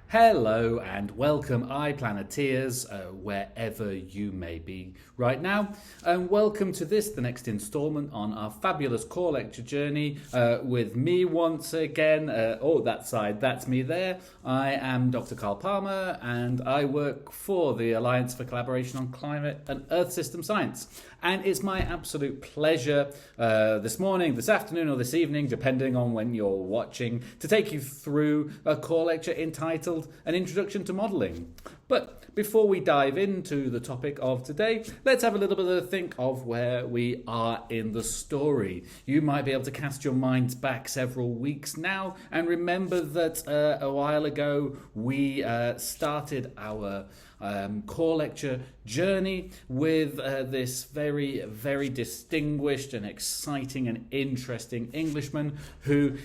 Hello and welcome, iPlaneteers, wherever you may be right now. And welcome to the next instalment on our fabulous core lecture journey with me once again. That side, that's me there. I am Dr. Carl Palmer and I work for the Alliance for Collaboration on Climate and Earth System Science. And it's my absolute pleasure this morning, this afternoon or this evening, depending on when you're watching, to take you through a core lecture entitled An Introduction to Modelling. But before we dive into the topic of today, let's have a little bit of a think of where we are in the story. You might be able to cast your minds back several weeks now and remember that a while ago we started our core lecture journey with this very, very distinguished and exciting and interesting Englishman who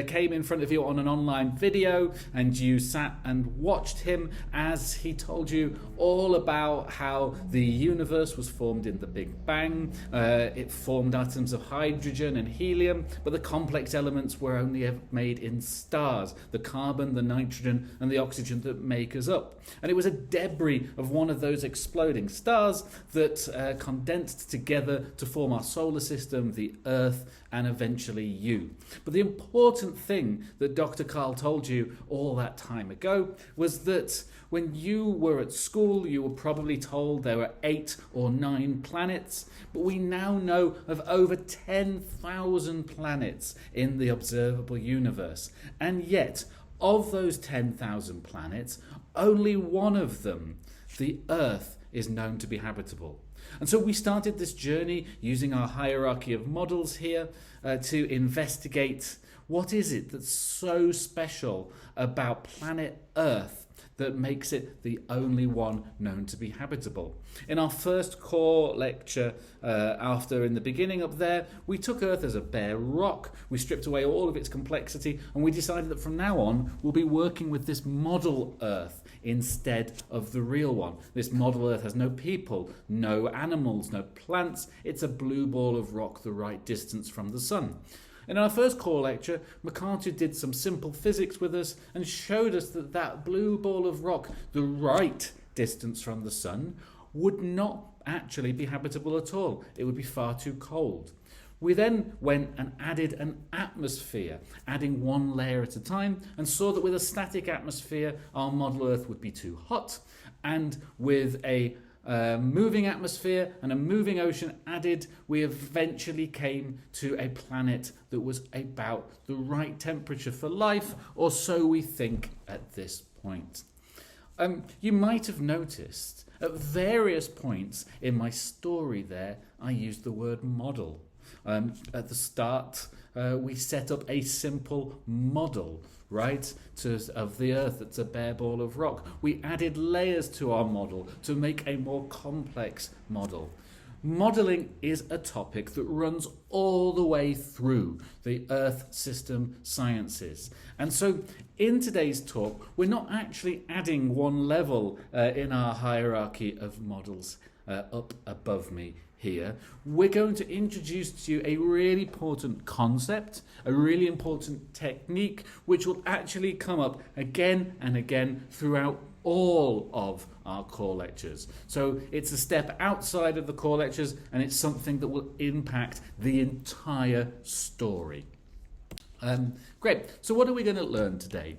came in front of you on an online video, and you sat and watched him as he told you all about how the universe was formed in the Big Bang. It formed atoms of hydrogen and helium, but the complex elements were only ever made in stars, the carbon, the nitrogen and the oxygen that make us up. And it was a debris of one of those exploding stars that condensed together to form our solar system, the Earth, and eventually you. But the important thing that Dr. Carl told you all that time ago was that when you were at school, you were probably told there were 8 or 9 planets, but we now know of over 10,000 planets in the observable universe. And yet, of those 10,000 planets, only one of them, the Earth, is known to be habitable. And so we started this journey using our hierarchy of models here to investigate what is it that's so special about planet Earth that makes it the only one known to be habitable. In our first core lecture, in the beginning up there, we took Earth as a bare rock. We stripped away all of its complexity, and we decided that from now on, we'll be working with this model Earth instead of the real one. This model Earth has no people, no animals, no plants. It's a blue ball of rock the right distance from the sun. In our first core lecture, MacArthur did some simple physics with us and showed us that that blue ball of rock, the right distance from the sun, would not actually be habitable at all. It would be far too cold. We then went and added an atmosphere, adding one layer at a time, and saw that with a static atmosphere, our model Earth would be too hot, and with a moving atmosphere and a moving ocean added, we eventually came to a planet that was about the right temperature for life, or so we think at this point. You might have noticed at various points in my story there, I used the word model. At the start, we set up a simple model, right, of the Earth that's a bare ball of rock. We added layers to our model to make a more complex model. Modelling is a topic that runs all the way through the Earth system sciences. And so in today's talk, we're not actually adding one level in our hierarchy of models up above me here. We're going to introduce to you a really important concept, a really important technique, which will actually come up again and again throughout all of our core lectures. So it's a step outside of the core lectures, and it's something that will impact the entire story. Great. So what are we going to learn today?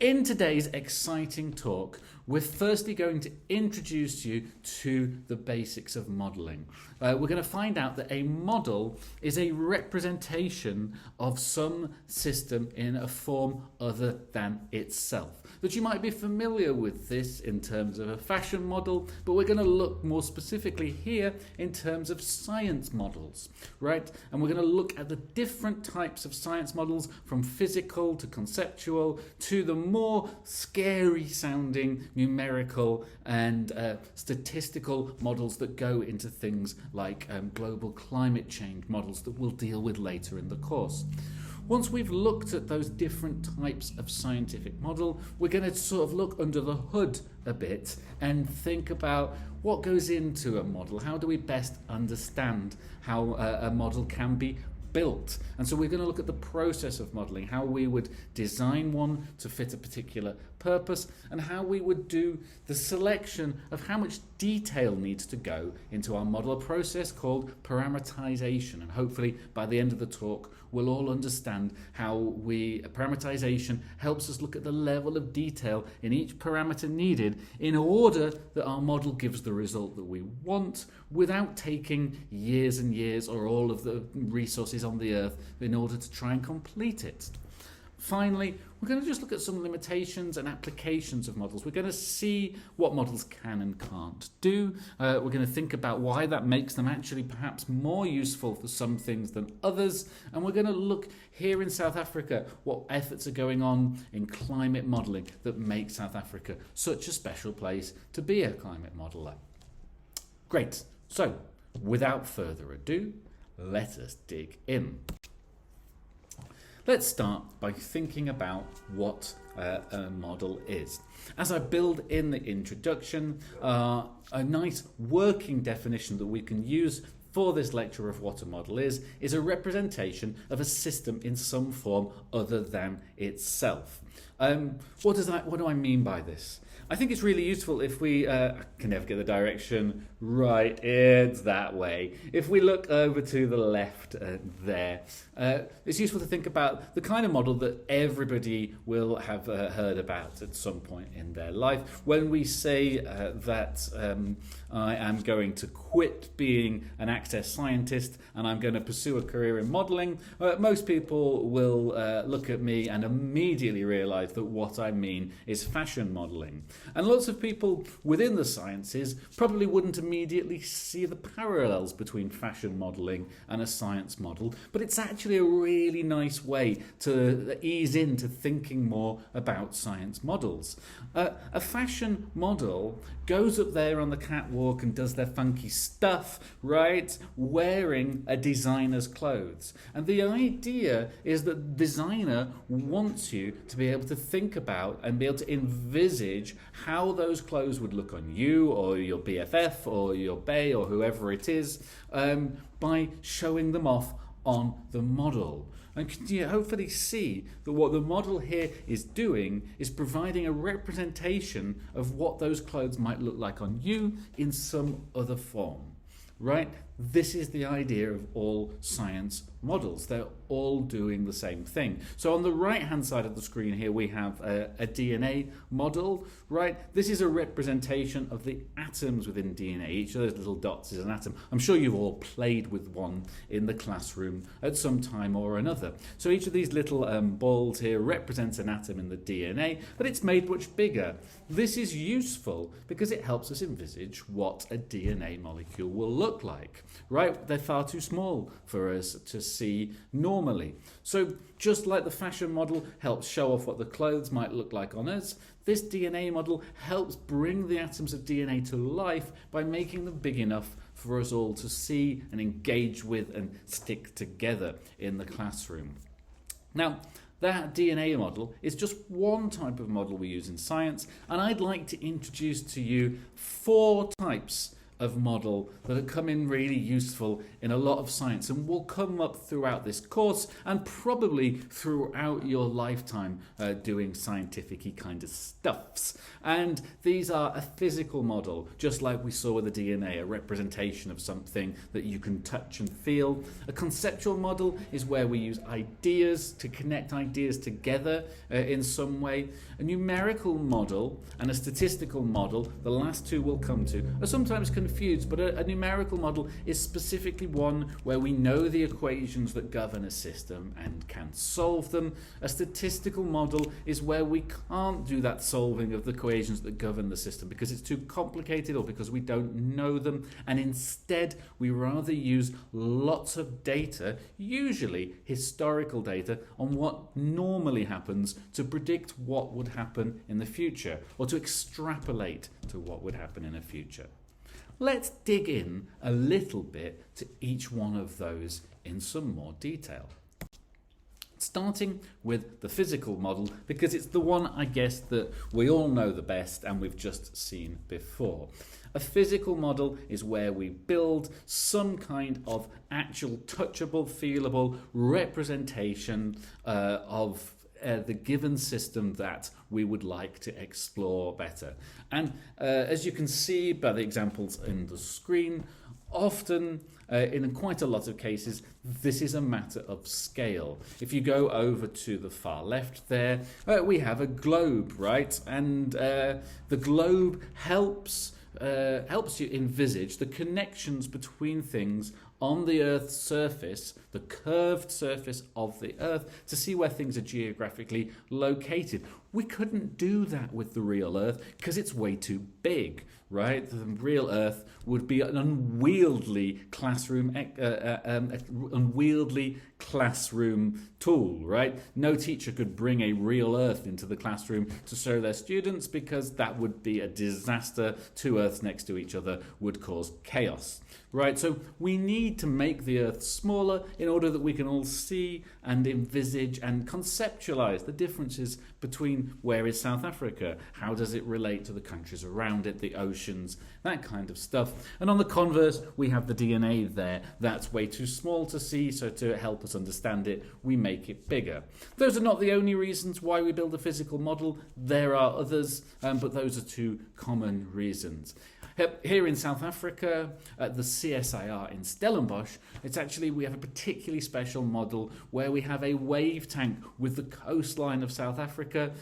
In today's exciting talk, we're firstly going to introduce you to the basics of modelling. We're going to find out that a model is a representation of some system in a form other than itself. That you might be familiar with this in terms of a fashion model, but we're going to look more specifically here in terms of science models, right? And we're going to look at the different types of science models, from physical to conceptual to the more scary sounding numerical and statistical models that go into things like global climate change models that we'll deal with later in the course. Once we've looked at those different types of scientific model, we're going to sort of look under the hood a bit and think about what goes into a model. How do we best understand how a model can be built. And so we're going to look at the process of modelling, how we would design one to fit a particular purpose, and how we would do the selection of how much detail needs to go into our model, a process called parameterization. And hopefully by the end of the talk we'll all understand how parameterization helps us look at the level of detail in each parameter needed in order that our model gives the result that we want without taking years and years or all of the resources on the earth in order to try and complete it. Finally, we're going to just look at some limitations and applications of models. We're going to see what models can and can't do. We're going to think about why that makes them actually perhaps more useful for some things than others. And we're going to look here in South Africa what efforts are going on in climate modelling that make South Africa such a special place to be a climate modeller. Great. So, without further ado, let us dig in. Let's start by thinking about what a model is. As I build in the introduction, a nice working definition that we can use for this lecture of what a model is a representation of a system in some form other than itself. What do I mean by this? I think it's really useful if we, I can never get the direction right, it's that way. If we look over to the left there, it's useful to think about the kind of model that everybody will have heard about at some point in their life. When we say that I am going to quit being an access scientist and I'm going to pursue a career in modelling, most people will look at me and immediately realise that what I mean is fashion modelling. And lots of people within the sciences probably wouldn't immediately see the parallels between fashion modelling and a science model, but it's actually a really nice way to ease into thinking more about science models. A fashion model goes up there on the catwalk and does their funky stuff, right, wearing a designer's clothes. And the idea is that the designer wants you to be able to think about and be able to envisage how those clothes would look on you or your BFF or your bae or whoever it is by showing them off on the model. And can you hopefully see that what the model here is doing is providing a representation of what those clothes might look like on you in some other form, right? This is the idea of all science models. They're all doing the same thing. So on the right-hand side of the screen here, we have a DNA model, right? This is a representation of the atoms within DNA. Each of those little dots is an atom. I'm sure you've all played with one in the classroom at some time or another. So each of these little balls here represents an atom in the DNA, but it's made much bigger. This is useful because it helps us envisage what a DNA molecule will look like. Right, they're far too small for us to see normally. So just like the fashion model helps show off what the clothes might look like on us, this DNA model helps bring the atoms of DNA to life by making them big enough for us all to see and engage with and stick together in the classroom. Now, that DNA model is just one type of model we use in science, and I'd like to introduce to you 4 types of model that have come in really useful in a lot of science and will come up throughout this course and probably throughout your lifetime doing scientific-y kind of stuffs. And these are a physical model, just like we saw with the DNA, a representation of something that you can touch and feel. A conceptual model is where we use ideas to connect ideas together in some way. A numerical model and a statistical model, the last two we'll come to, are sometimes confused, but a numerical model is specifically one where we know the equations that govern a system and can solve them. A statistical model is where we can't do that solving of the equations that govern the system because it's too complicated or because we don't know them, and instead we rather use lots of data, usually historical data, on what normally happens to predict what would happen in the future or to extrapolate to what would happen in the future. Let's dig in a little bit to each one of those in some more detail. Starting with the physical model, because it's the one, I guess, that we all know the best and we've just seen before. A physical model is where we build some kind of actual touchable, feelable representation of the given system that we would like to explore better. And as you can see by the examples in the screen, often, in quite a lot of cases, this is a matter of scale. If you go over to the far left there, we have a globe, right? And the globe helps you envisage the connections between things on the Earth's surface, the curved surface of the Earth, to see where things are geographically located. We couldn't do that with the real Earth because it's way too big, right? The real Earth would be an unwieldy classroom tool, right? No teacher could bring a real Earth into the classroom to show their students because that would be a disaster. Two Earths next to each other would cause chaos, right? So we need to make the Earth smaller in order that we can all see and envisage and conceptualize the differences between where is South Africa, how does it relate to the countries around it, the oceans, that kind of stuff. And on the converse, we have the DNA there. That's way too small to see, so to help us understand it, we make it bigger. Those are not the only reasons why we build a physical model. There are others, but those are two common reasons. Here in South Africa, at the CSIR in Stellenbosch, we have a particularly special model where we have a wave tank with the coastline of South Africa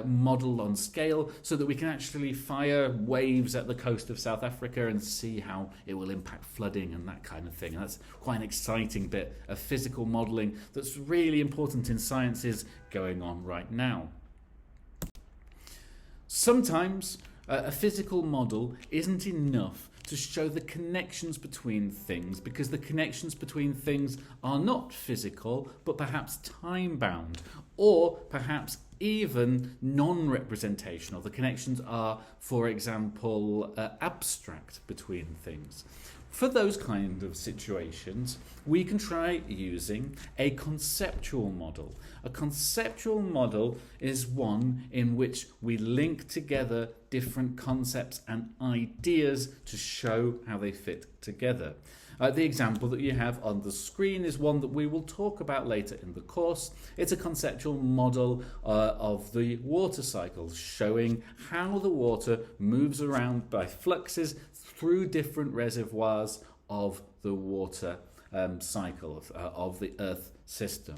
modelled on scale so that we can actually fire waves at the coast of South Africa and see how it will impact flooding and that kind of thing. And that's quite an exciting bit of physical modelling that's really important in sciences going on right now. Sometimes a physical model isn't enough to show the connections between things because the connections between things are not physical but perhaps time-bound or perhaps even non-representational. The connections are, for example, abstract between things. For those kind of situations, we can try using a conceptual model. A conceptual model is one in which we link together different concepts and ideas to show how they fit together. The example that you have on the screen is one that we will talk about later in the course. It's a conceptual model of the water cycle, showing how the water moves around by fluxes through different reservoirs of the water cycle of the Earth system.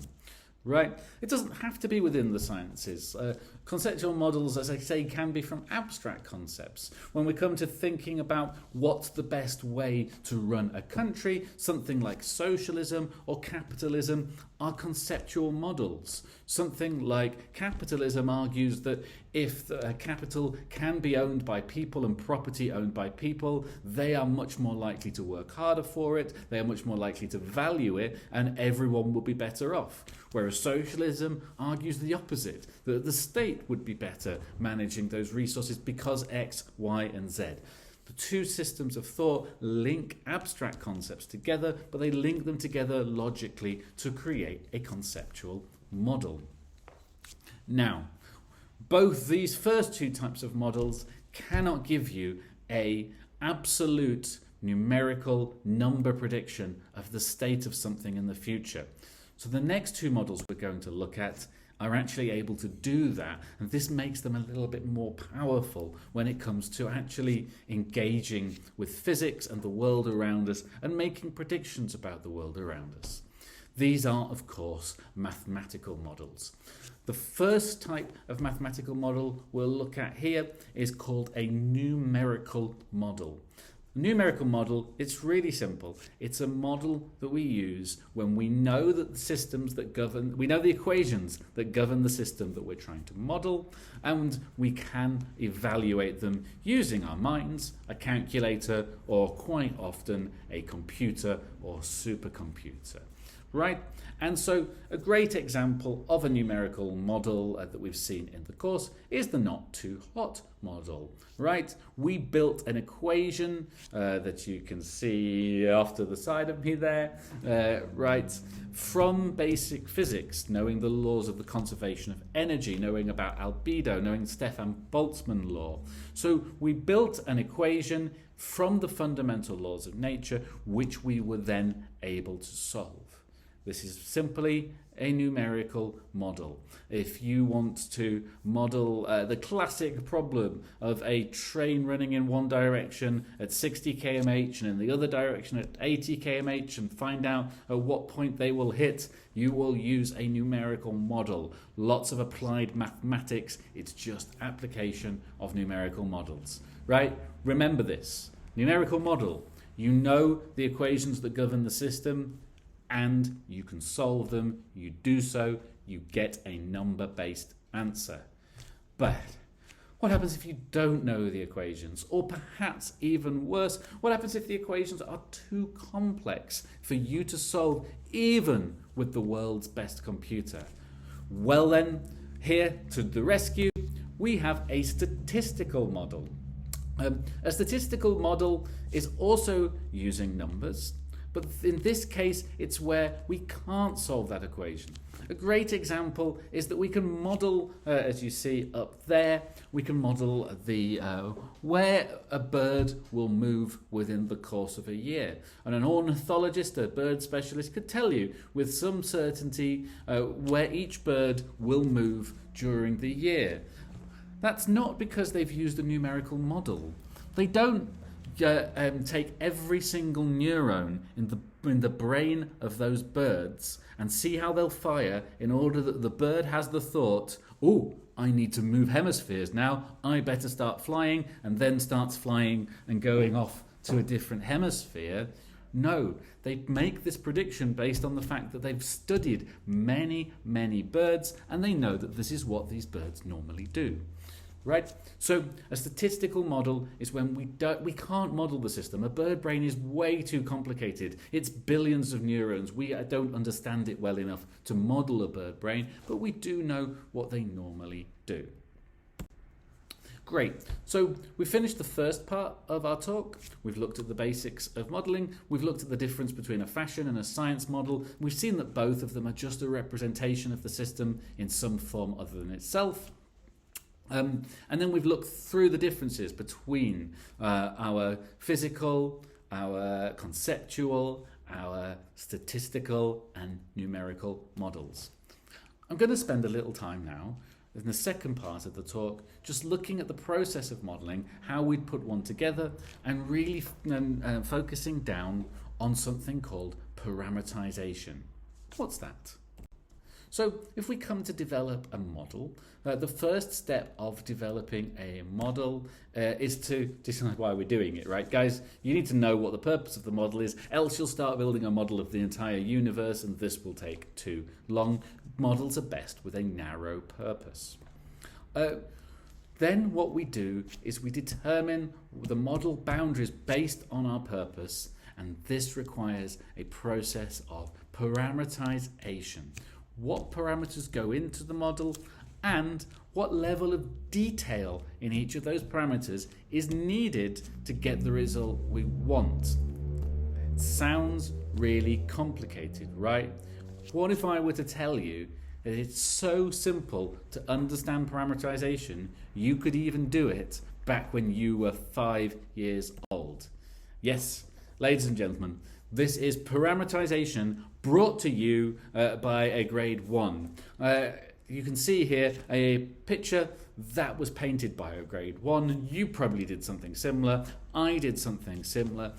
Right? It doesn't have to be within the sciences. Conceptual models, as I say, can be from abstract concepts. When we come to thinking about what's the best way to run a country, something like socialism or capitalism are conceptual models. Something like capitalism argues that if the capital can be owned by people and property owned by people, they are much more likely to work harder for it, they are much more likely to value it, and everyone will be better off. Whereas socialism argues the opposite, that the state would be better managing those resources because X, Y, and Z. The two systems of thought link abstract concepts together, but they link them together logically to create a conceptual model. Now, both these first two types of models cannot give you an absolute numerical number prediction of the state of something in the future. So the next two models we're going to look at are actually able to do that, and this makes them a little bit more powerful when it comes to actually engaging with physics and the world around us and making predictions about the world around us. These are, of course, mathematical models. The first type of mathematical model we'll look at here is called a numerical model. A numerical model, it's really simple. It's a model that we use when we know that we know the equations that govern the system that we're trying to model, and we can evaluate them using our minds, a calculator, or quite often a computer or supercomputer. right? And so a great example of a numerical model that we've seen in the course is the not too hot model, right? We built an equation that you can see off to the side of me there, right? From basic physics, knowing the laws of the conservation of energy, knowing about albedo, knowing Stefan Boltzmann law. So we built an equation from the fundamental laws of nature, which we were then able to solve. This is simply a numerical model. If you want to model the classic problem of a train running in one direction at 60 km/h and in the other direction at 80 km/h and find out at what point they will hit, you will use a numerical model. Lots of applied mathematics. It's just application of numerical models, right? Remember this. Numerical model. You know the equations that govern the system, and you can solve them. You do so, you get a number-based answer. But what happens if you don't know the equations? Or perhaps even worse, what happens if the equations are too complex for you to solve even with the world's best computer? Well then, here to the rescue, we have a statistical model. A statistical model is also using numbers, but in this case, it's where we can't solve that equation. A great example is that we can model, as you see up there, we can model the where a bird will move within the course of a year. And an ornithologist, a bird specialist, could tell you with some certainty where each bird will move during the year. That's not because they've used a numerical model. They don't take every single neuron in the brain of those birds and see how they'll fire in order that the bird has the thought, oh, I need to move hemispheres now, I better start flying, and then starts flying and going off to a different hemisphere. No, they make this prediction based on the fact that they've studied many, many birds, and they know that this is what these birds normally do. Right? So a statistical model is when we can't model the system. A bird brain is way too complicated. It's billions of neurons. We don't understand it well enough to model a bird brain, but we do know what they normally do. Great. So we finished the first part of our talk. We've looked at the basics of modelling. We've looked at the difference between a fashion and a science model. We've seen that both of them are just a representation of the system in some form other than itself. And then we've looked through the differences between our physical, our conceptual, our statistical and numerical models. I'm going to spend a little time now in the second part of the talk just looking at the process of modelling, how we'd put one together, and really focusing down on something called parameterization. What's that? So if we come to develop a model, the first step of developing a model is to decide why we're doing it, right? Guys, you need to know what the purpose of the model is, else you'll start building a model of the entire universe, and this will take too long. Models are best with a narrow purpose. Then what we do is we determine the model boundaries based on our purpose, and this requires a process of parameterization. What parameters go into the model and what level of detail in each of those parameters is needed to get the result we want. It sounds really complicated, right? What if I were to tell you that it's so simple to understand parameterization, you could even do it back when you were 5 years old? Yes, ladies and gentlemen, this is parameterization brought to you by a grade 1. You can see here a picture that was painted by a grade 1. You probably did something similar. I did something similar,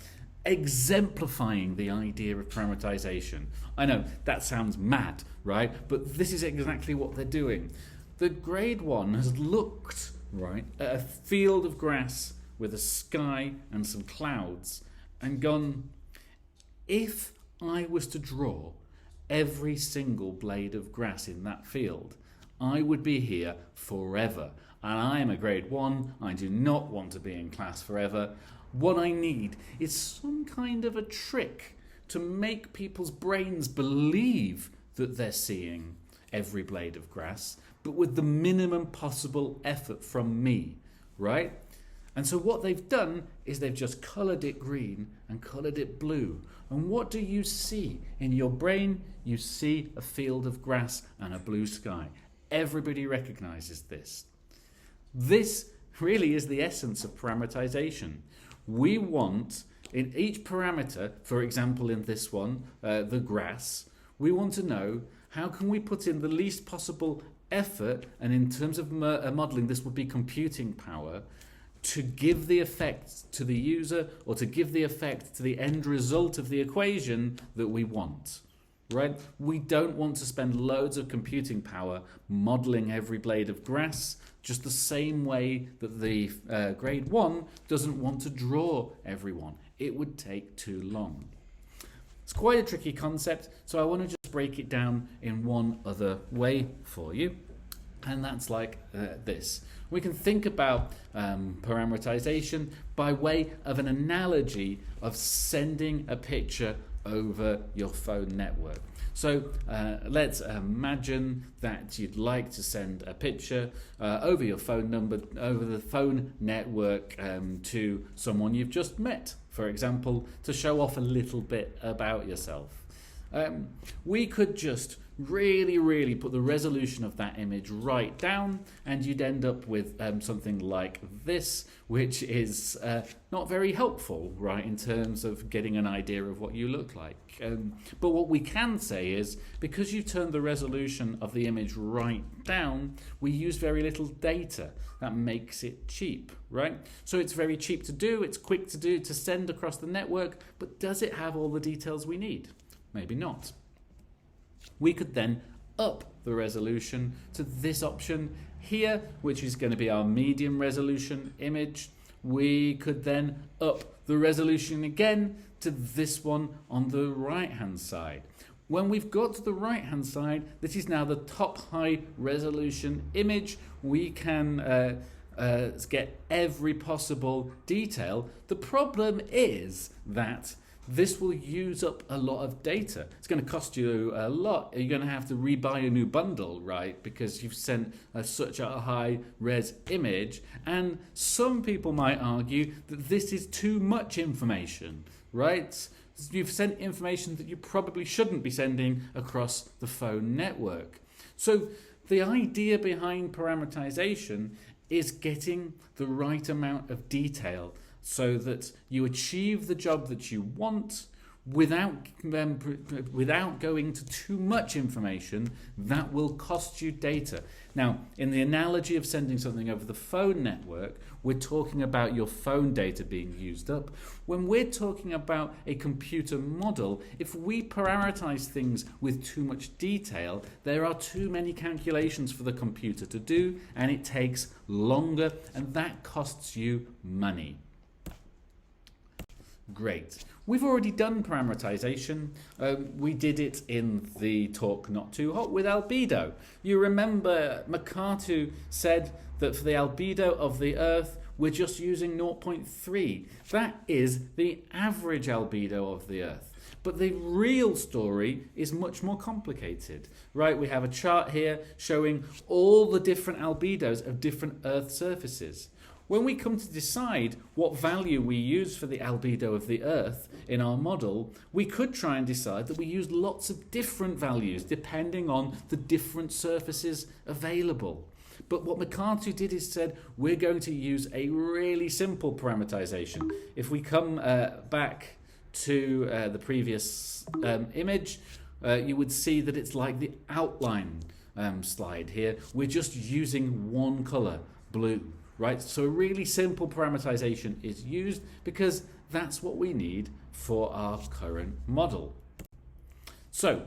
exemplifying the idea of parameterization. I know, that sounds mad, right? But this is exactly what they're doing. The grade 1 has looked, right, at a field of grass with a sky and some clouds and gone, if I was to draw every single blade of grass in that field, I would be here forever. And I am a grade 1. I do not want to be in class forever. What I need is some kind of a trick to make people's brains believe that they're seeing every blade of grass, but with the minimum possible effort from me, right? And so what they've done is they've just coloured it green and coloured it blue. And what do you see? In your brain, you see a field of grass and a blue sky. Everybody recognises this. This really is the essence of parameterization. We want, in each parameter, for example in this one, the grass, we want to know how can we put in the least possible effort, and in terms of modelling this would be computing power, to give the effect to the user or to give the effect to the end result of the equation that we want. Right? We don't want to spend loads of computing power modelling every blade of grass, just the same way that the grade 1 doesn't want to draw every one. It would take too long. It's quite a tricky concept, so I want to just break it down in one other way for you, and that's like this. We can think about parameterization by way of an analogy of sending a picture over your phone network. So let's imagine that you'd like to send a picture over your phone number, over the phone network to someone you've just met, for example, to show off a little bit about yourself. We could just really put the resolution of that image right down, and you'd end up with something like this, which is not very helpful, right, in terms of getting an idea of what you look like. But what we can say is, because you turned the resolution of the image right down, we use very little data. That makes it cheap, right? So it's very cheap to do, it's quick to do, to send across the network, but does it have all the details we need? Maybe not. We could then up the resolution to this option here, which is going to be our medium resolution image. We could then up the resolution again to this one on the right hand side. When we've got to the right hand side, this is now the top high resolution image. We can get every possible detail. The problem is that this will use up a lot of data. It's going to cost you a lot. You're going to have to rebuy a new bundle, right? Because you've sent such a high res image. And some people might argue that this is too much information, right? You've sent information that you probably shouldn't be sending across the phone network. So the idea behind parameterization is getting the right amount of detail so that you achieve the job that you want without going to too much information that will cost you data. Now, in the analogy of sending something over the phone network, we're talking about your phone data being used up. When we're talking about a computer model, if we parameterize things with too much detail, there are too many calculations for the computer to do, and it takes longer, and that costs you money. Great. We've already done parameterization. We did it in the talk Not Too Hot with albedo. You remember McCartu said that for the albedo of the Earth, we're just using 0.3. That is the average albedo of the Earth. But the real story is much more complicated, right? We have a chart here showing all the different albedos of different Earth surfaces. When we come to decide what value we use for the albedo of the Earth in our model, we could try and decide that we use lots of different values depending on the different surfaces available. But what McCartu did is said, we're going to use a really simple parameterization. If we come back to the previous image, you would see that it's like the outline slide here. We're just using one color, blue. Right, so a really simple parameterization is used because that's what we need for our current model. So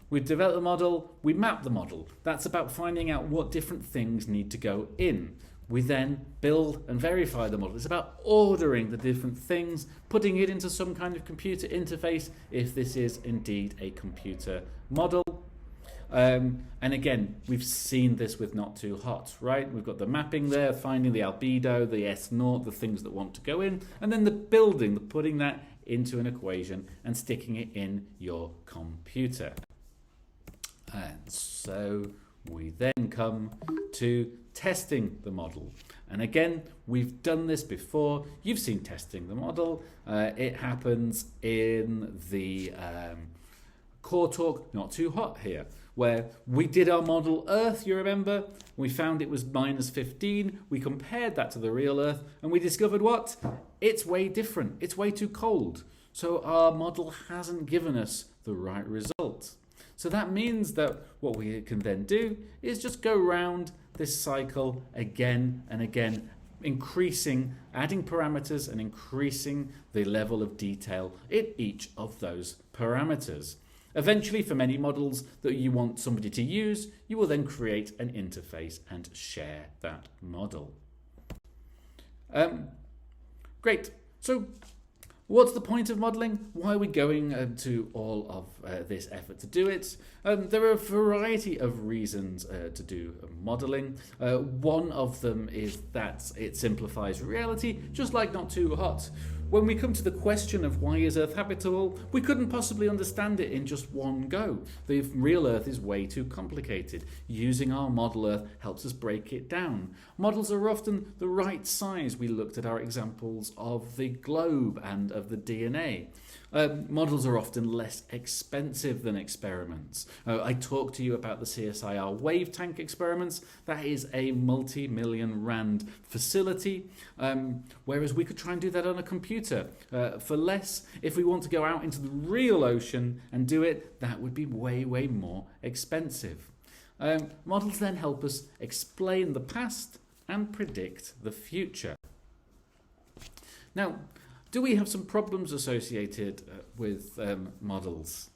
we develop the model, we map the model. That's about finding out what different things need to go in. We then build and verify the model. It's about ordering the different things, putting it into some kind of computer interface if this is indeed a computer model. And again, we've seen this with Not Too Hot, right? We've got the mapping there, finding the albedo, the S0, the things that want to go in, and then the building, the putting that into an equation and sticking it in your computer. And so we then come to testing the model. And again, we've done this before. You've seen testing the model. It happens in the core talk, Not Too Hot here, where we did our model Earth, you remember? We found it was -15. We compared that to the real Earth, and we discovered what? It's way different. It's way too cold. So our model hasn't given us the right result. So that means that what we can then do is just go round this cycle again and again, adding parameters and increasing the level of detail in each of those parameters. Eventually, for many models that you want somebody to use, you will then create an interface and share that model. Great. So what's the point of modelling? Why are we going to all of this effort to do it? There are a variety of reasons to do modelling. One of them is that it simplifies reality, just like Not Too Hot. When we come to the question of why is Earth habitable, we couldn't possibly understand it in just one go. The real Earth is way too complicated. Using our model Earth helps us break it down. Models are often the right size. We looked at our examples of the globe and of the DNA. Models are often less expensive than experiments. I talked to you about the CSIR wave tank experiments. That is a multi-million rand facility, whereas we could try and do that on a computer for less. If we want to go out into the real ocean and do it, that would be way, way more expensive. Models then help us explain the past and predict the future. Now, do we have some problems associated with models?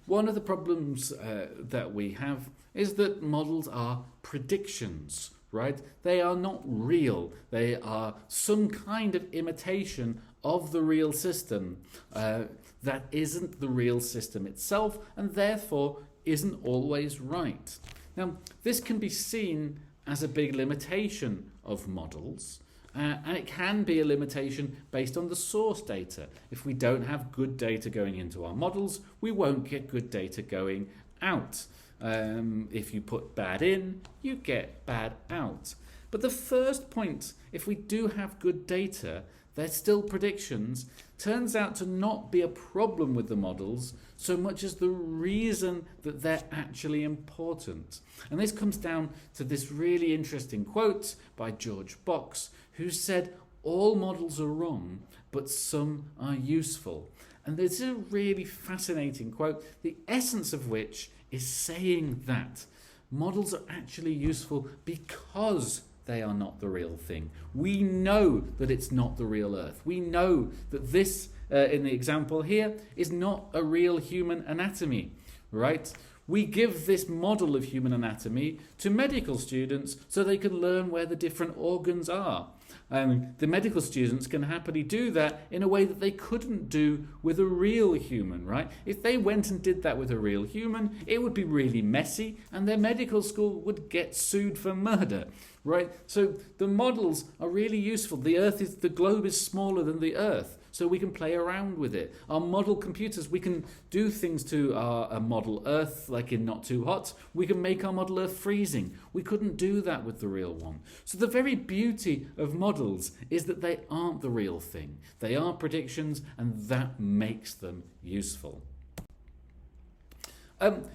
One of the problems that we have is that models are predictions, right? They are not real. They are some kind of imitation of the real system that isn't the real system itself and therefore isn't always right. Now, this can be seen as a big limitation of models. And it can be a limitation based on the source data. If we don't have good data going into our models, we won't get good data going out. If you put bad in, you get bad out. But the first point, if we do have good data, they're still predictions, turns out to not be a problem with the models so much as the reason that they're actually important. And this comes down to this really interesting quote by George Box, who said, all models are wrong, but some are useful. And this is a really fascinating quote, the essence of which is saying that models are actually useful because they are not the real thing. We know that it's not the real Earth. We know that this, in the example here, is not a real human anatomy, right? We give this model of human anatomy to medical students so they can learn where the different organs are. The medical students can happily do that in a way that they couldn't do with a real human, right? If they went and did that with a real human, it would be really messy and their medical school would get sued for murder, right? So the models are really useful. The globe is smaller than the Earth, so we can play around with it. Our model computers, we can do things to our model Earth, like in Not Too Hot. We can make our model Earth freezing. We couldn't do that with the real one. So the very beauty of models is that they aren't the real thing. They are predictions, and that makes them useful.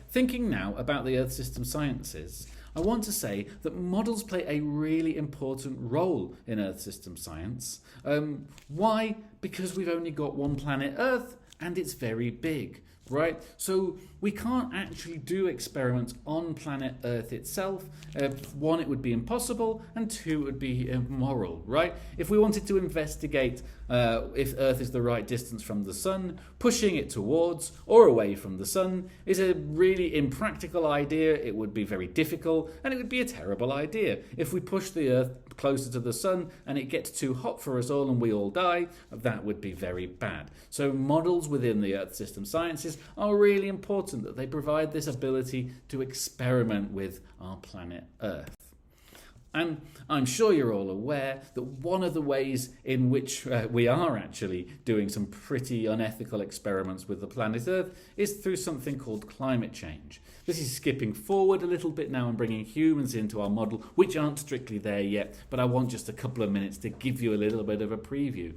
Thinking now about the Earth system sciences, I want to say that models play a really important role in Earth system science. Why? Because we've only got one planet Earth and it's very big, right? So we can't actually do experiments on planet Earth itself. One, it would be impossible, and two, it would be immoral, right? If we wanted to investigate if Earth is the right distance from the sun, pushing it towards or away from the sun is a really impractical idea. It would be very difficult, and it would be a terrible idea. If we push the Earth closer to the sun and it gets too hot for us all and we all die, that would be very bad. So models within the Earth system sciences are really important, that they provide this ability to experiment with our planet Earth. And I'm sure you're all aware that one of the ways in which we are actually doing some pretty unethical experiments with the planet Earth is through something called climate change. This is skipping forward a little bit now and bringing humans into our model, which aren't strictly there yet, but I want just a couple of minutes to give you a little bit of a preview.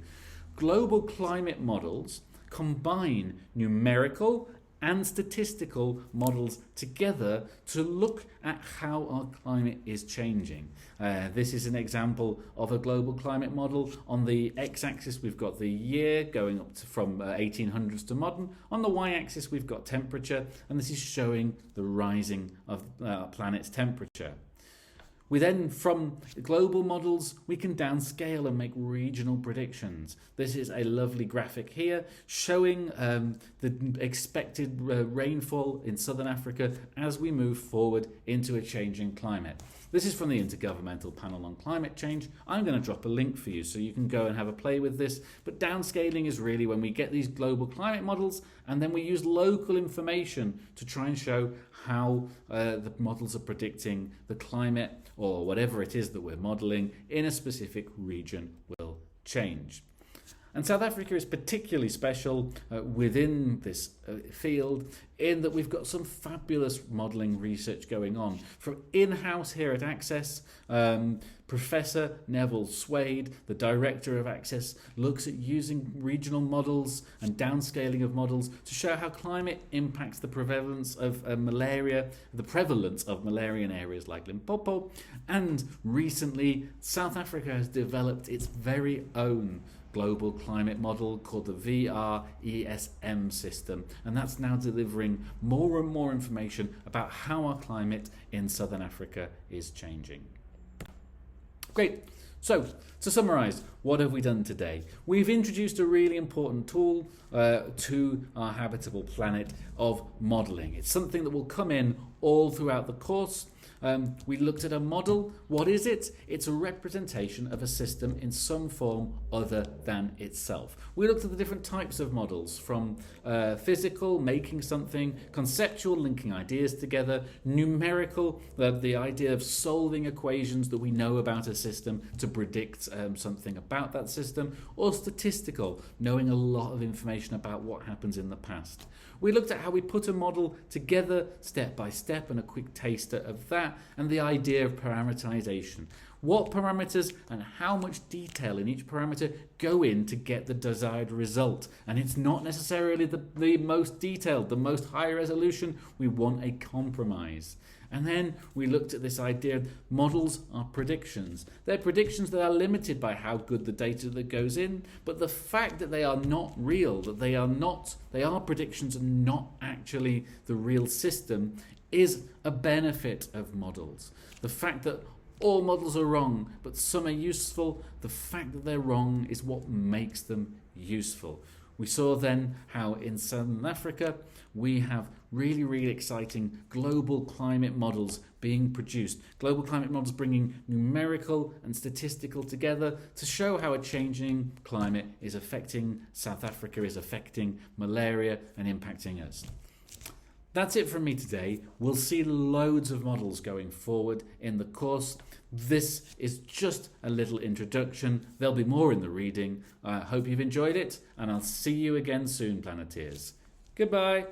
Global climate models combine numerical and statistical models together to look at how our climate is changing. This is an example of a global climate model. On the x-axis we've got the year going up to from 1800s to modern. On the y-axis we've got temperature, and this is showing the rising of our planet's temperature. We then, from global models, we can downscale and make regional predictions. This is a lovely graphic here showing the expected rainfall in southern Africa as we move forward into a changing climate. This is from the Intergovernmental Panel on Climate Change. I'm going to drop a link for you so you can go and have a play with this. But downscaling is really when we get these global climate models and then we use local information to try and show how the models are predicting the climate or whatever it is that we're modelling in a specific region will change. And South Africa is particularly special within this field in that we've got some fabulous modelling research going on. From in-house here at Access, Professor Neville Swade, the director of Access, looks at using regional models and downscaling of models to show how climate impacts the prevalence of malaria in areas like Limpopo. And recently, South Africa has developed its very own global climate model called the VRESM system, and that's now delivering more and more information about how our climate in southern Africa is changing. Great. So, to summarise, what have we done today? We've introduced a really important tool to our habitable planet of modelling. It's something that will come in all throughout the course. We looked at a model. What is it? It's a representation of a system in some form other than itself. We looked at the different types of models, from physical, making something, conceptual, linking ideas together, numerical, the idea of solving equations that we know about a system to predict something about that system, or statistical, knowing a lot of information about what happens in the past. We looked at how we put a model together step by step and a quick taster of that, and the idea of parameterization. What parameters and how much detail in each parameter go in to get the desired result. And it's not necessarily the most detailed, the most high resolution. We want a compromise. And then we looked at this idea of models are predictions. They're predictions that are limited by how good the data that goes in, but the fact that they are not real, that they are predictions and not actually the real system, is a benefit of models. The fact that all models are wrong, but some are useful, the fact that they're wrong is what makes them useful. We saw then how in Southern Africa we have really, really exciting global climate models being produced. Global climate models bringing numerical and statistical together to show how a changing climate is affecting South Africa, is affecting malaria and impacting us. That's it from me today. We'll see loads of models going forward in the course. This is just a little introduction. There'll be more in the reading. I hope you've enjoyed it, and I'll see you again soon, Planeteers. Goodbye.